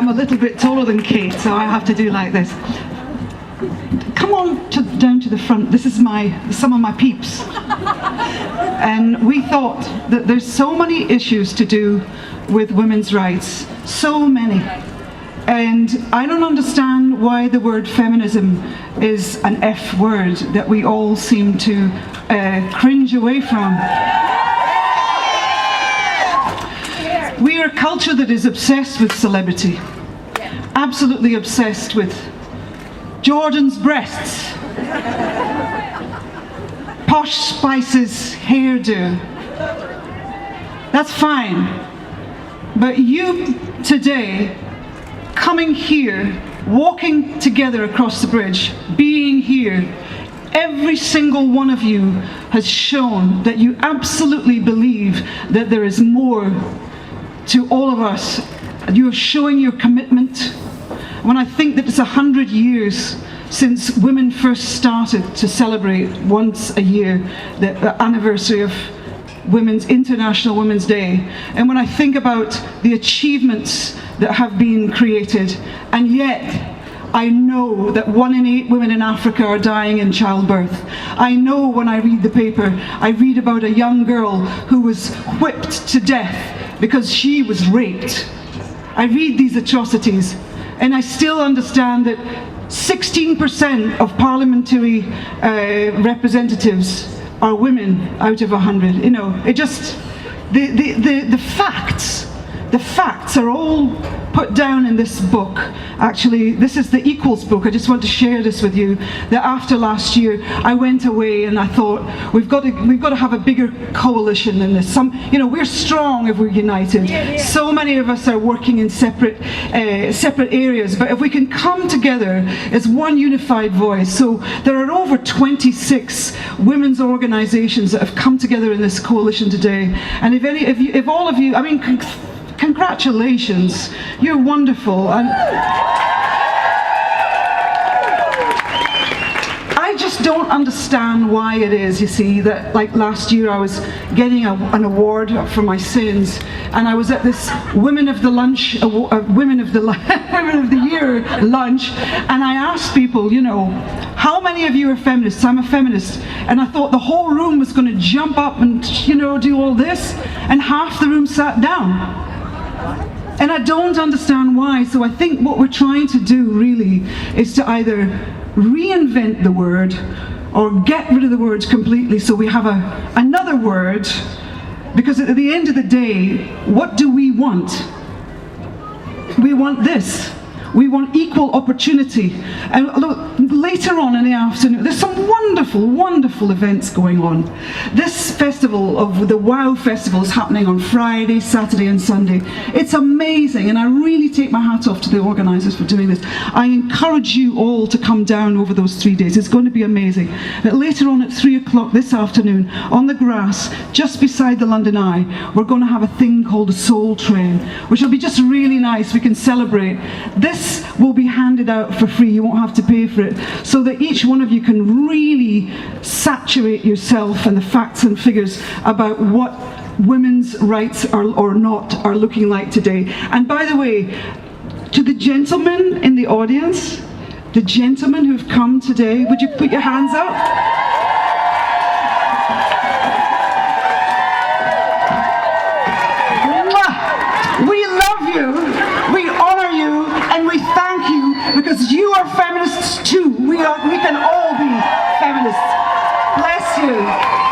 I'm a little bit taller than Kate, so I have to do like this. Come on down to the front. This is some of my peeps. And we thought that there's so many issues to do with women's rights, so many. And I don't understand why the word feminism is an F word that we all seem to cringe away from. We are a culture that is obsessed with celebrity, absolutely obsessed with Jordan's breasts, Posh Spice's hairdo. That's fine. But you today, coming here, walking together across the bridge, being here, every single one of you has shown that you absolutely believe that there is more to all of us. You are showing your commitment. When I think that it's 100 years since women first started to celebrate once a year the anniversary of International Women's Day, and when I think about the achievements that have been created, and yet I know that 1 in 8 women in Africa are dying in childbirth. I know when I read the paper, I read about a young girl who was whipped to death because she was raped. I read these atrocities, and I still understand that 16% of parliamentary representatives are women out of 100. You know, it just, the facts are all put down in this book. Actually, this is the Equals book. I just want to share this with you, that after last year I went away and I thought we've got to have a bigger coalition in this. We're strong if we're united. So many of us are working in separate areas, but if we can come together as one unified voice. So there are over 26 women's organizations that have come together in this coalition today, and if all of you, I mean, congratulations, you're wonderful. And I just don't understand why it is, you see, that like last year I was getting an award for my sins, and I was at this Women of the Year lunch, and I asked people, how many of you are feminists? I'm a feminist. And I thought the whole room was going to jump up and, do all this, and half the room sat down. And I don't understand why. So I think what we're trying to do really is to either reinvent the word or get rid of the word completely, so we have another word, because at the end of the day, what do we want? We want this. We want equal opportunity. And look, later on in the afternoon, there's some wonderful, wonderful events going on. This festival of the WOW Festival is happening on Friday, Saturday and Sunday. It's amazing, and I really take my hat off to the organisers for doing this. I encourage you all to come down over those 3 days. It's going to be amazing. But later on at 3 o'clock this afternoon, on the grass, just beside the London Eye, we're going to have a thing called a Soul Train, which will be just really nice. We can celebrate. This will be handed out for free. You won't have to pay for it, so that each one of you can really saturate yourself in the facts and figures about what women's rights are or not are looking like today. And by the way, to the gentlemen in the audience, the gentlemen who've come today, would you put your hands up? Because you are feminists too. We can all be feminists. Bless you.